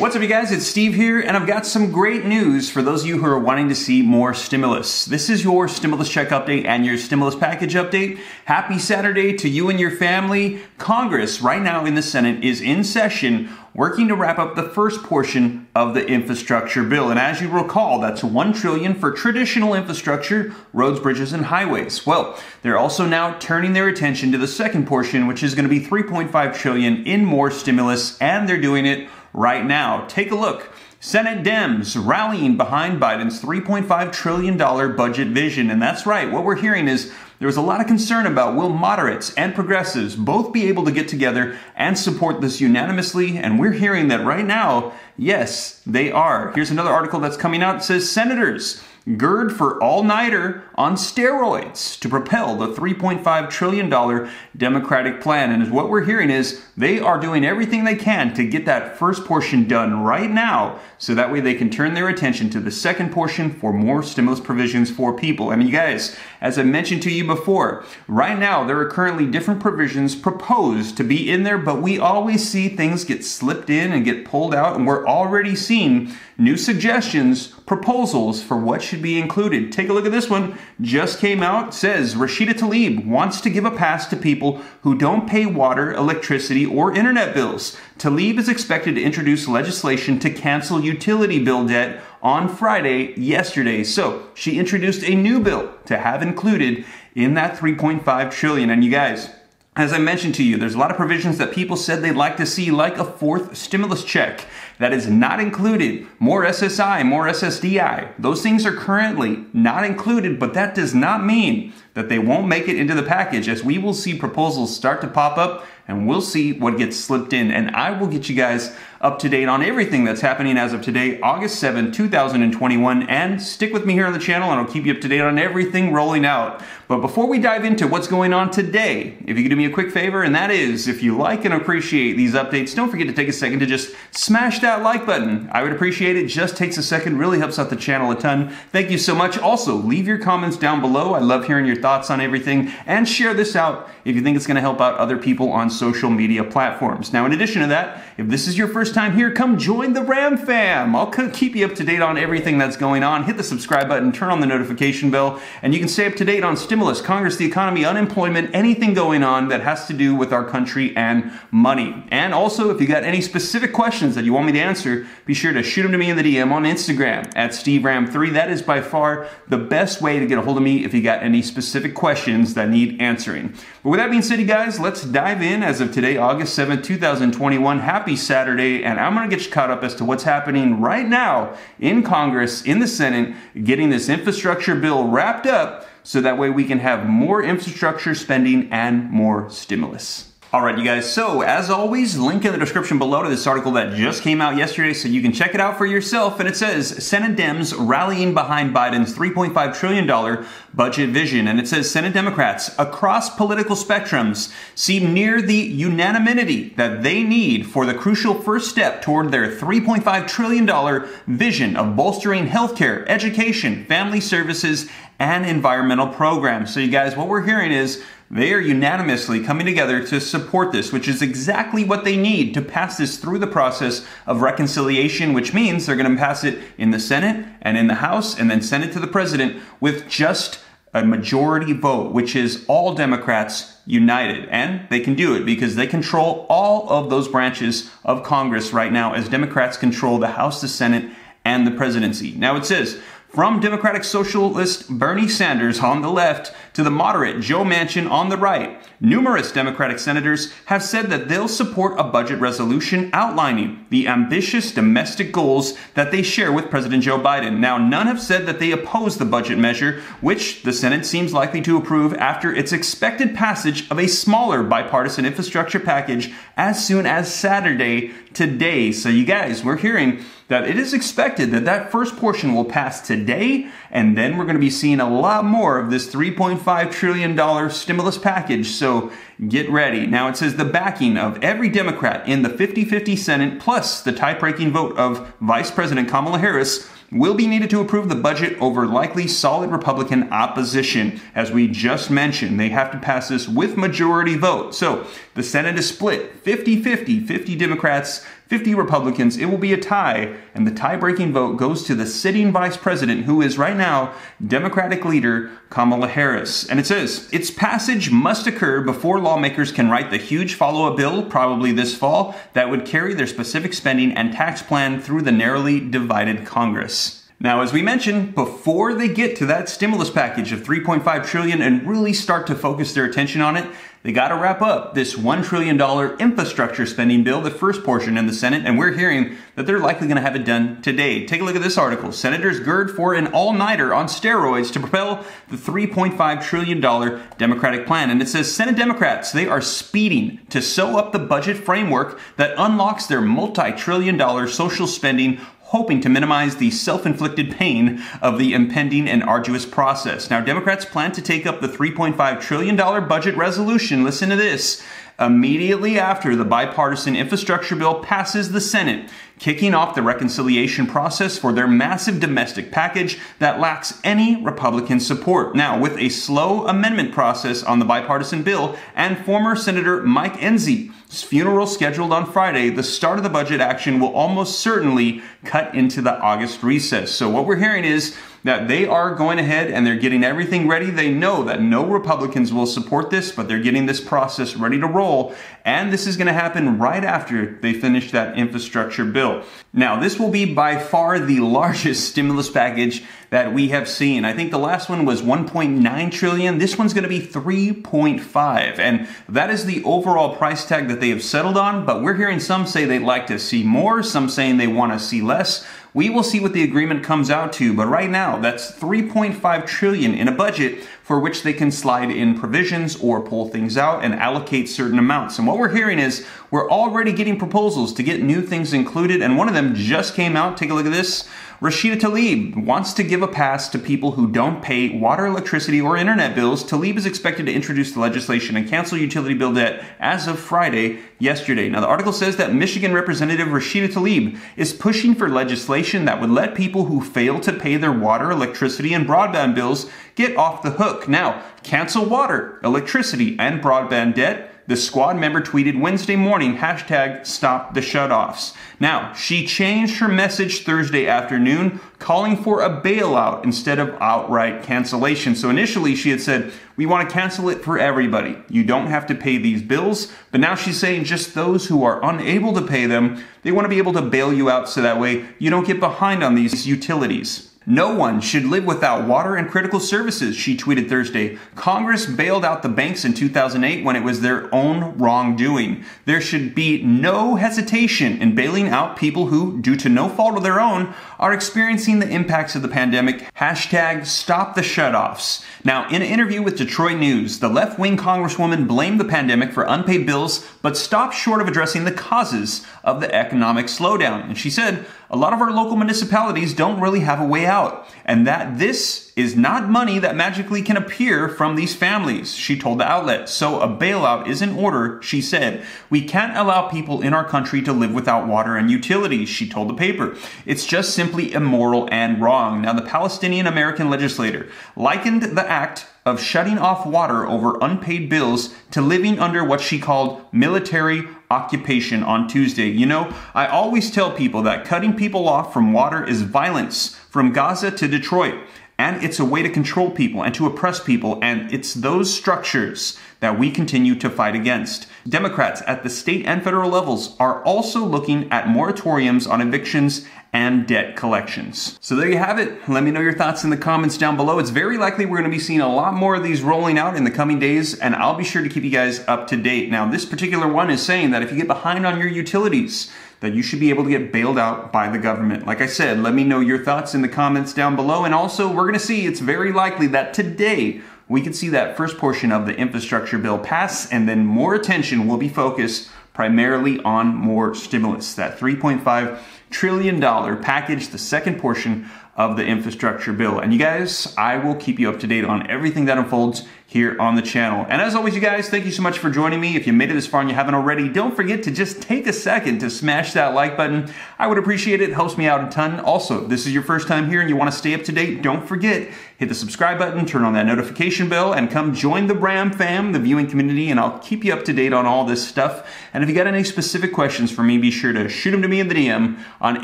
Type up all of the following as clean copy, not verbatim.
What's up, you guys? It's Steve here, and I've got some great news for those of you who are wanting to see more stimulus. This is your stimulus check update and your stimulus package update. Happy Saturday to you and your family. Congress, right now in the Senate, is in session working to wrap up the first portion of the infrastructure bill. And as you recall, that's $1 trillion for traditional infrastructure, roads, bridges, and highways. Well, they're also now turning their attention to the second portion, which is going to be $3.5 trillion in more stimulus, and they're doing it right now. Take a look. Senate Dems rallying behind Biden's $3.5 trillion budget vision. And that's right, what we're hearing is there was a lot of concern about will moderates and progressives both be able to get together and support this unanimously, and we're hearing that right now, yes, they are. Here's another article that's coming out. It says senators gird for all-nighter on steroids to propel the $3.5 trillion Democratic plan. And what we're hearing is they are doing everything they can to get that first portion done right now, so that way they can turn their attention to the second portion for more stimulus provisions for people. I mean, you guys, as I mentioned to you before, right now there are currently different provisions proposed to be in there, but we always see things get slipped in and get pulled out, and we're already seeing new suggestions, proposals for what should be included. Take a look at this one. Just came out. It says Rashida Tlaib wants to give a pass to people who don't pay water, electricity, or internet bills. Tlaib is expected to introduce legislation to cancel utility bill debt on Friday, yesterday. So she introduced a new bill to have included in that $3.5 trillion. And you guys, as I mentioned to you, there's a lot of provisions that people said they'd like to see, like a fourth stimulus check. That is not included. More SSI, more SSDI. Those things are currently not included, but that does not mean that they won't make it into the package, as we will see proposals start to pop up, and we'll see what gets slipped in. And I will get you guys up to date on everything that's happening as of today, August 7, 2021. And stick with me here on the channel, and I'll keep you up to date on everything rolling out. But before we dive into what's going on today, if you could do me a quick favor, and that is, if you like and appreciate these updates, don't forget to take a second to just smash that like button. I would appreciate it. Just takes a second, really helps out the channel a ton. Thank you so much. Also, leave your comments down below. I love hearing your thoughts on everything, and share this out if you think it's going to help out other people on social media platforms. Now, in addition to that, if this is your first time here, come join the Ram fam. I'll keep you up to date on everything that's going on. Hit the subscribe button, turn on the notification bell, and you can stay up to date on stimulus, Congress, the economy, unemployment, anything going on that has to do with our country and money. And also, if you got any specific questions that you want me to answer, be sure to shoot them to me in the DM on Instagram at SteveRam3. That is by far the best way to get a hold of me if you got any specific questions that need answering. But with that being said, you guys, let's dive in. As of today, August 7th, 2021, happy Saturday, and I'm going to get you caught up as to what's happening right now in Congress, in the Senate, getting this infrastructure bill wrapped up so that way we can have more infrastructure spending and more stimulus. All right, you guys, so as always, link in the description below to this article that just came out yesterday so you can check it out for yourself. And it says, Senate Dems rallying behind Biden's $3.5 trillion budget vision. And it says, Senate Democrats across political spectrums seem near the unanimity that they need for the crucial first step toward their $3.5 trillion vision of bolstering healthcare, education, family services, and environmental programs. So you guys, what we're hearing is they are unanimously coming together to support this, which is exactly what they need to pass this through the process of reconciliation, which means they're going to pass it in the Senate and in the House and then send it to the president with just a majority vote, which is all Democrats united. And they can do it because they control all of those branches of Congress right now, as Democrats control the House, the Senate, and the presidency. Now it says, from Democratic Socialist Bernie Sanders on the left to the moderate Joe Manchin on the right, numerous Democratic senators have said that they'll support a budget resolution outlining the ambitious domestic goals that they share with President Joe Biden. Now, none have said that they oppose the budget measure, which the Senate seems likely to approve after its expected passage of a smaller bipartisan infrastructure package as soon as Saturday today. So you guys, we're hearing that it is expected that that first portion will pass today, and then we're going to be seeing a lot more of this $3.5 trillion stimulus package, so get ready. Now it says the backing of every Democrat in the 50-50 Senate, plus the tie-breaking vote of Vice President Kamala Harris, will be needed to approve the budget over likely solid Republican opposition. As we just mentioned, they have to pass this with majority vote. So the Senate is split 50-50, 50 Democrats, 50 Republicans, it will be a tie, and the tie-breaking vote goes to the sitting vice president, who is right now Democratic leader Kamala Harris. And it says, its passage must occur before lawmakers can write the huge follow-up bill, probably this fall, that would carry their specific spending and tax plan through the narrowly divided Congress. Now, as we mentioned, before they get to that stimulus package of $3.5 trillion and really start to focus their attention on it, they got to wrap up this $1 trillion infrastructure spending bill, the first portion in the Senate, and we're hearing that they're likely going to have it done today. Take a look at this article. Senators gird for an all-nighter on steroids to propel the $3.5 trillion Democratic plan. And it says Senate Democrats, they are speeding to sew up the budget framework that unlocks their multi-trillion-dollar social spending, hoping to minimize the self-inflicted pain of the impending and arduous process. Now, Democrats plan to take up the $3.5 trillion budget resolution, listen to this, immediately after the bipartisan infrastructure bill passes the Senate, kicking off the reconciliation process for their massive domestic package that lacks any Republican support. Now, with a slow amendment process on the bipartisan bill and former Senator Mike Enzie's funeral scheduled on Friday, the start of the budget action will almost certainly cut into the August recess. So what we're hearing is that they are going ahead and they're getting everything ready. They know that no Republicans will support this, but they're getting this process ready to roll. And this is going to happen right after they finish that infrastructure bill. Now, this will be by far the largest stimulus package that we have seen. I think the last one was 1.9 trillion. This one's going to be 3.5. And that is the overall price tag that they have settled on. But we're hearing some say they'd like to see more, some saying they want to see less. We will see what the agreement comes out to, but right now that's 3.5 trillion in a budget for which they can slide in provisions or pull things out and allocate certain amounts. And what we're hearing is we're already getting proposals to get new things included, and one of them just came out. Take a look at this. Rashida Tlaib wants to give a pass to people who don't pay water, electricity, or internet bills. Tlaib is expected to introduce the legislation and cancel utility bill debt as of Friday, yesterday. Now, the article says that Michigan Representative Rashida Tlaib is pushing for legislation that would let people who fail to pay their water, electricity, and broadband bills get off the hook. Now, cancel water, electricity, and broadband debt. The squad member tweeted Wednesday morning, #StopTheShutoffs. Now, she changed her message Thursday afternoon, calling for a bailout instead of outright cancellation. So initially she had said, we want to cancel it for everybody. You don't have to pay these bills. But now she's saying just those who are unable to pay them, they want to be able to bail you out so that way you don't get behind on these utilities. No one should live without water and critical services, she tweeted Thursday. Congress bailed out the banks in 2008 when it was their own wrongdoing. There should be no hesitation in bailing out people who, due to no fault of their own, are experiencing the impacts of the pandemic. #StopTheShutoffs. Now, in an interview with Detroit News, the left-wing congresswoman blamed the pandemic for unpaid bills, but stopped short of addressing the causes of the economic slowdown. And she said, a lot of our local municipalities don't really have a way out, and that this is not money that magically can appear from these families, she told the outlet. So a bailout is in order, she said. We can't allow people in our country to live without water and utilities, she told the paper. It's just simply immoral and wrong. Now, the Palestinian-American legislator likened the act of shutting off water over unpaid bills to living under what she called military occupation on Tuesday. You know, I always tell people that cutting people off from water is violence from Gaza to Detroit. And it's a way to control people and to oppress people. And it's those structures that we continue to fight against. Democrats at the state and federal levels are also looking at moratoriums on evictions and debt collections. So there you have it. Let me know your thoughts in the comments down below. It's very likely we're going to be seeing a lot more of these rolling out in the coming days, and I'll be sure to keep you guys up to date. Now, this particular one is saying that if you get behind on your utilities, that you should be able to get bailed out by the government. Like I said, let me know your thoughts in the comments down below. And also, we're going to see, it's very likely that today we could see that first portion of the infrastructure bill pass, and then more attention will be focused primarily on more stimulus. That $3.5 trillion package, the second portion of the infrastructure bill. And you guys, I will keep you up to date on everything that unfolds here on the channel. And as always, you guys, thank you so much for joining me. If you made it this far and you haven't already, don't forget to just take a second to smash that like button. I would appreciate it. It helps me out a ton. Also, if this is your first time here and you want to stay up to date, don't forget, hit the subscribe button, turn on that notification bell, and come join the Bram fam, the viewing community, and I'll keep you up to date on all this stuff. And if you got any specific questions for me, be sure to shoot them to me in the DM on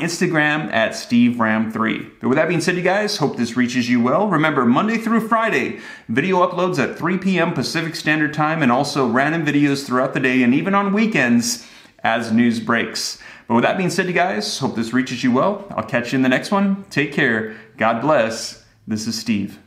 Instagram at SteveRam3. But with that being said, you guys, hope this reaches you well. Remember, Monday through Friday, video uploads at 3 p.m. Pacific Standard Time, and also random videos throughout the day and even on weekends as news breaks. But with that being said, you guys, hope this reaches you well. I'll catch you in the next one. Take care. God bless. This is Steve.